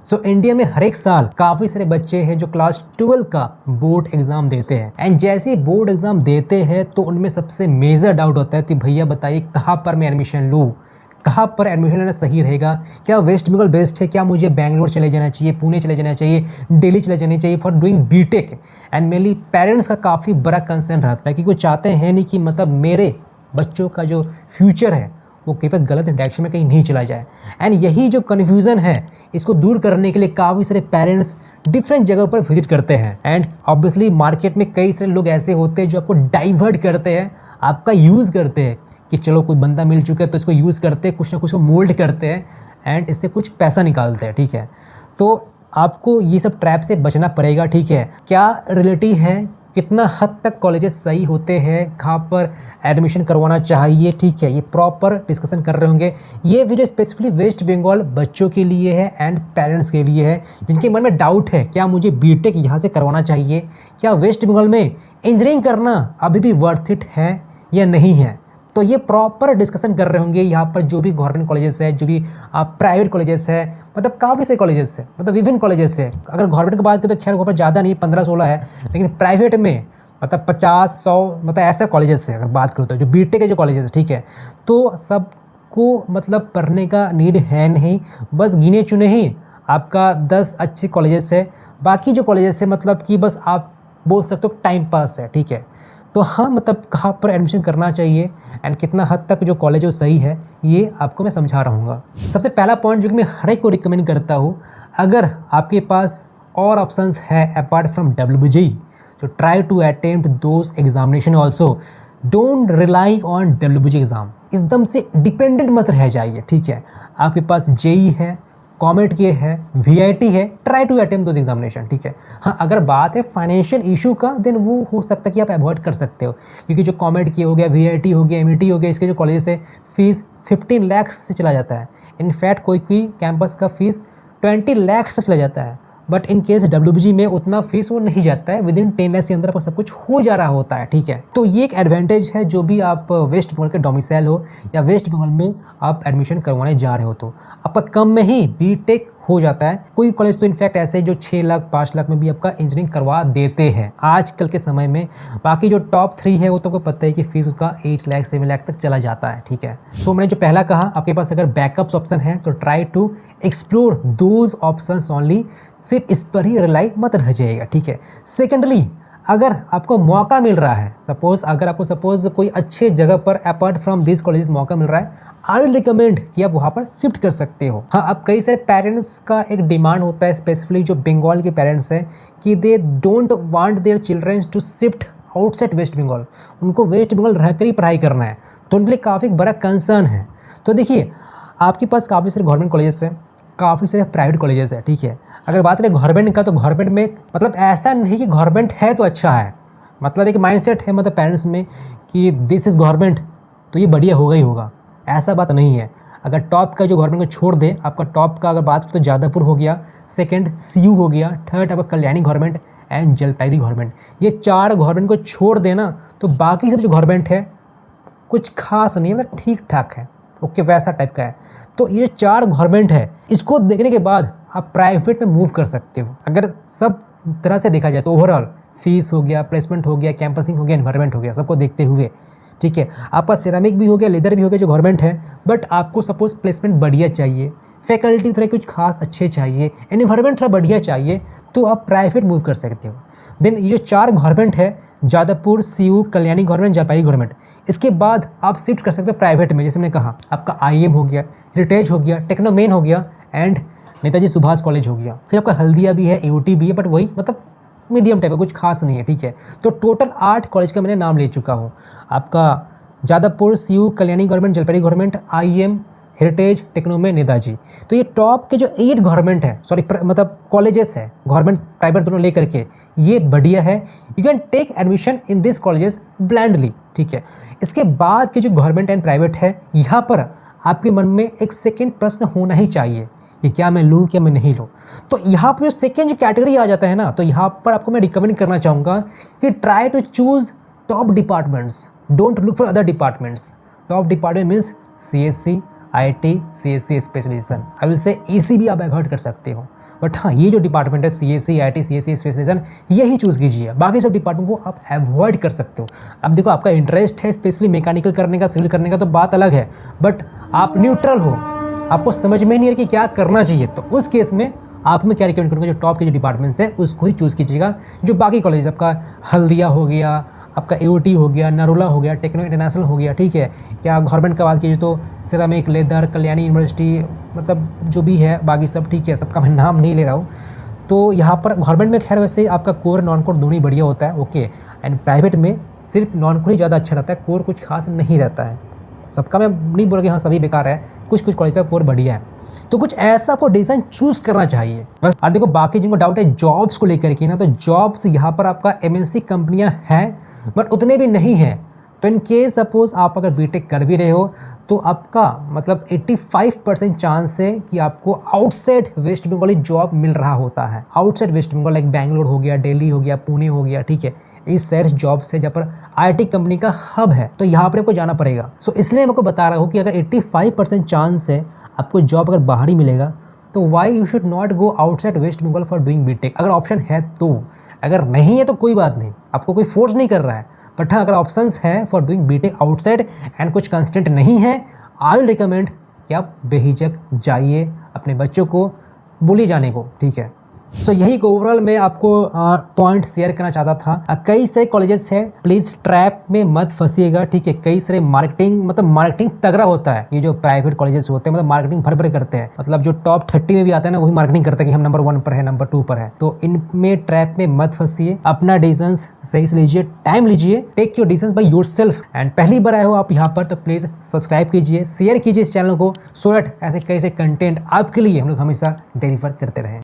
So India में हर एक साल काफी सारे बच्चे हैं जो क्लास 12 का बोर्ड एग्जाम देते हैं एंड जैसे ही बोर्ड एग्जाम देते हैं तो उनमें सबसे मेजर डाउट होता है कि भैया बताइए कहाँ पर मैं एडमिशन लूँ, कहाँ पर एडमिशन लेना सही रहेगा, क्या वेस्ट बंगाल बेस्ट है, क्या मुझे बैंगलोर चले जाना चाहिए, पुणे चले जाना चाहिए, दिल्ली चले जाना चाहिए for doing BTech. And mainly parents का काफ़ी बड़ा कंसर्न रहता है क्योंकि वो चाहते हैं नहीं कि मतलब मेरे बच्चों का जो फ्यूचर है वो कहीं पर गलत डायरेक्शन में कहीं नहीं चला जाए। एंड यही जो कन्फ्यूज़न है इसको दूर करने के लिए काफ़ी सारे पेरेंट्स डिफरेंट जगह पर विजिट करते हैं। एंड ऑब्वियसली मार्केट में कई सारे लोग ऐसे होते हैं जो आपको डाइवर्ट करते हैं, आपका यूज़ करते हैं कि चलो कोई बंदा मिल चुका है तो इसको यूज़ करते हैं, कुछ ना कुछ को मोल्ड करते हैं एंड इससे कुछ पैसा निकालते हैं। ठीक है, तो आपको ये सब ट्रैप से बचना पड़ेगा। ठीक है, क्या रियलिटी है, कितना हद तक कॉलेजेस सही होते हैं, कहाँ पर एडमिशन करवाना चाहिए, ठीक है, ये प्रॉपर डिस्कशन कर रहे होंगे। ये वीडियो स्पेसिफिकली वेस्ट बंगाल बच्चों के लिए है एंड पेरेंट्स के लिए है जिनके मन में डाउट है क्या मुझे बीटेक यहाँ से करवाना चाहिए, क्या वेस्ट बंगाल में इंजीनियरिंग करना अभी भी वर्थ इट है या नहीं है। तो ये प्रॉपर डिस्कशन कर रहे होंगे यहाँ पर जो भी गवर्नमेंट कॉलेजेस है, जो भी प्राइवेट कॉलेजेस है, मतलब काफ़ी सारे कॉलेजेस है, मतलब विभिन्न कॉलेजेस है। अगर गवर्नमेंट की बात करें तो खैर वहाँ पर ज़्यादा नहीं, 15-16 है, लेकिन प्राइवेट में मतलब 50-100 मतलब ऐसे कॉलेजेस है। अगर बात करूँ तो जो बीटेक के जो कॉलेजेस है, ठीक है, तो सबको मतलब पढ़ने का नीड है नहीं, बस गिने चुने ही आपका 10 अच्छे कॉलेजेस है, बाकी जो कॉलेजेस है मतलब कि बस आप बोल सकते हो टाइम पास है। ठीक है, तो हाँ मतलब कहाँ पर एडमिशन करना चाहिए एंड कितना हद तक जो कॉलेज है वो सही है ये आपको मैं समझा रहा हूँ। सबसे पहला पॉइंट जो कि मैं हर एक को रिकमेंड करता हूँ, अगर आपके पास और ऑप्शंस है अपार्ट फ्रॉम WBG, तो try to attempt those examination also. Don't rely on WBG exam, एकदम से डिपेंडेंट मत रह जाइए। ठीक है, आपके पास JEE है, कॉमेट के है, VIT है, try to attempt those examination. ठीक है, हाँ अगर बात है फाइनेंशियल इशू का देन वो हो सकता है कि आप अवॉइड कर सकते हो क्योंकि जो कॉमेट के हो गया, VIT हो गया, MET हो गया, इसके जो कॉलेज है फीस 15 लाख से चला जाता है। इनफैक्ट कोई कैंपस का फीस 20 लाख से चला जाता है, बट इन केस WBG में उतना फीस वो नहीं जाता है, विद इन 10 लाख के अंदर आपको सब कुछ हो जा रहा होता है। ठीक है, तो ये एक एडवांटेज है जो भी आप वेस्ट बंगाल के डोमिसाइल हो या वेस्ट बंगाल में आप एडमिशन करवाने जा रहे हो तो आपका कम में ही बीटेक हो जाता है। कोई कॉलेज तो इनफैक्ट ऐसे जो 6 लाख 5 लाख में भी आपका इंजीनियरिंग करवा देते हैं आजकल के समय में। बाकी जो टॉप 3 है वो तो आपको पता है कि फीस उसका 8 लाख 7 लाख तक चला जाता है। ठीक है, सो मैंने जो पहला कहा आपके पास अगर बैकअप्स ऑप्शन है तो try to explore those options only, सिर्फ इस पर ही रिलाई मत रह जाएगा। ठीक है, सेकेंडली अगर आपको मौका मिल रहा है, अगर आपको कोई अच्छे जगह पर अपार्ट फ्रॉम दिस कॉलेज मौका मिल रहा है, आई विल रिकमेंड कि आप वहाँ पर शिफ्ट कर सकते हो। हाँ, अब कई सारे पेरेंट्स का एक डिमांड होता है, स्पेसिफिकली जो बंगाल के पेरेंट्स हैं, कि they don't want their children to shift outside West Bengal, उनको वेस्ट बंगाल रहकर ही पढ़ाई करना है, तो उनके लिए काफ़ी बड़ा कंसर्न है। तो देखिए आपके पास काफ़ी सारे गवर्नमेंट कॉलेजेस हैं, काफ़ी सारे प्राइवेट कॉलेजेस है। ठीक है, अगर बात करें गवर्नमेंट का तो गवर्नमेंट में मतलब ऐसा नहीं कि गवर्नमेंट है तो अच्छा है, मतलब एक माइंडसेट है मतलब पेरेंट्स में कि दिस इज़ गवर्नमेंट तो ये बढ़िया होगा ही होगा, ऐसा बात नहीं है। अगर टॉप का जो गवर्नमेंट को छोड़ दे, आपका टॉप का अगर बात करें तो जादवपुर हो गया, सेकंड CU हो गया, थर्ड आपका Kalyani government and Jalpaiguri government, ये 4 गवर्नमेंट को छोड़ देना तो बाकी सब जो गवर्नमेंट है कुछ खास नहीं है, मतलब ठीक ठाक है, ओके वैसा टाइप का है। तो ये 4 गवर्नमेंट है, इसको देखने के बाद आप प्राइवेट में मूव कर सकते हो। अगर सब तरह से देखा जाए तो ओवरऑल फीस हो गया, प्लेसमेंट हो गया, कैंपसिंग हो गया, एनवायरनमेंट हो गया, सबको देखते हुए ठीक है, आपका सिरेमिक भी हो गया, लेदर भी हो गया जो गवर्नमेंट है, बट आपको सपोज प्लेसमेंट बढ़िया चाहिए, फैकल्टी थोड़ा कुछ खास अच्छे चाहिए, एनवायरनमेंट थोड़ा बढ़िया चाहिए, तो आप प्राइवेट मूव कर सकते हो। देन ये जो 4 गवर्नमेंट है, Jadavpur, CU, Kalyani government, Jalpaiguri government, इसके बाद आप शिफ्ट कर सकते हो प्राइवेट में। जैसे मैंने कहा आपका IIM हो गया, हेरिटेज हो गया, टेक्नोमेन हो गया एंड नेताजी सुभाष कॉलेज हो गया, फिर आपका हल्दिया भी है, AOT भी है, बट वही मतलब मीडियम टाइप है, कुछ खास नहीं है। ठीक है, तो टोटल 8 कॉलेज का मैंने नाम ले चुका हूँ, आपका Jadavpur, CU, Kalyani government, Jalpaiguri government, IIM, heritage, Techno Main, Netaji. तो ये टॉप के जो 8 गवर्नमेंट है, मतलब कॉलेजेस है, गवर्नमेंट प्राइवेट दोनों लेकर के, ये बढ़िया है। You can take admission in this colleges blindly. ठीक है, इसके बाद के जो गवर्नमेंट एंड प्राइवेट है, यहाँ पर आपके मन में एक सेकेंड प्रश्न होना ही चाहिए कि क्या मैं लूँ क्या मैं नहीं लूँ। तो यहाँ पर जो सेकेंड कैटेगरी आ जाता है ना, तो यहाँ पर आपको मैं रिकमेंड करना चाहूँगा कि try to choose top departments, don't look for other departments. Top department means CSC, IIT, CSC specialization, I will say EC भी आप अवॉइड कर सकते हो। बट हाँ, ये जो डिपार्टमेंट है CSE, IT, CSE स्पेशलाइजेशन, यही चूज़ कीजिए। बाकी सब डिपार्टमेंट को आप अवॉइड कर सकते हो। अब देखो, आपका इंटरेस्ट है स्पेशली मैकेनिकल करने का, सिविल करने का, तो बात अलग है, बट आप न्यूट्रल हो, आपको समझ में नहीं है कि क्या करना चाहिए, तो उस केस में आप में क्या रिकमेंड करूँगा, जो टॉप के जो डिपार्टमेंट्स हैं उसको ही चूज़ कीजिएगा। जो बाकी कॉलेज, आपका हल्दिया हो गया, आपका AOT हो गया, नरोला हो गया, टेक्नो इंटरनेशनल हो गया, ठीक है। क्या गवर्नमेंट का बात कीजिए तो सिरामिक, लेदर, कल्याणी यूनिवर्सिटी, मतलब जो भी है बाकी सब, ठीक है, सबका मैं नाम नहीं ले रहा हूँ। तो यहाँ पर गवर्नमेंट में खैर वैसे आपका कोर नॉन कोर दोनों ही बढ़िया होता है, ओके। एंड प्राइवेट में सिर्फ नॉन कोर ही ज़्यादा अच्छा रहता है, कोर कुछ खास नहीं रहता है। सबका मैं नहीं बोल रहा कि हाँ सभी बेकार है, कुछ कॉलेज का कोर बढ़िया है। तो कुछ ऐसा आपको डिज़ाइन चूज़ करना चाहिए बस। और देखो, बाकी जिनको डाउट है जॉब्स को लेकर के ना, तो जॉब्स यहाँ पर आपका MNC कंपनियाँ हैं, बट उतने भी नहीं हैं। तो इन केस सपोज आप अगर बीटेक कर भी रहे हो तो आपका मतलब 85% चांस है कि आपको आउटसाइड वेस्ट बंगाल जॉब मिल रहा होता है। आउटसाइड वेस्ट बंगाल लाइक बैंगलोर हो गया, दिल्ली हो गया, पुणे हो गया, ठीक है, इस साइड जॉब से जहाँ पर IT कंपनी का हब है, तो यहाँ पर आपको जाना पड़ेगा। सो इसलिए मैं आपको बता रहा हूँ कि अगर 85% चांस है आपको जॉब अगर बाहर ही मिलेगा, तो why you should not go outside West Bengal for doing BTech. अगर ऑप्शन है तो, अगर नहीं है तो कोई बात नहीं, आपको कोई फोर्स नहीं कर रहा है। बट हाँ, अगर ऑप्शंस हैं for doing BTech outside and कुछ कंस्टेंट नहीं है, आई विल रिकमेंड कि आप बेहिचक जाइए, अपने बच्चों को बोलिए जाने को, ठीक है। सो यही ओवरऑल मैं आपको पॉइंट शेयर करना चाहता था। कई सारे कॉलेजेस हैं, प्लीज़ ट्रैप में मत फंसिएगा, ठीक है। कई सारे मार्केटिंग तगड़ा होता है। ये जो प्राइवेट कॉलेजेस होते हैं मतलब मार्केटिंग भर भर करते हैं, मतलब जो टॉप 30 में भी आता है ना, वही मार्केटिंग करता है कि हम नंबर 1 पर है, नंबर 2 पर है। तो इनमें ट्रैप में मत फंसिए, अपना डिसीजंस सही से लीजिए, टाइम लीजिए, take your decisions by yourself. And पहली बार आए हो आप यहाँ पर तो प्लीज़ सब्सक्राइब कीजिए, शेयर कीजिए इस चैनल को, सो दैट ऐसे कई से कंटेंट आपके लिए हम लोग हमेशा डिलीवर करते रहें।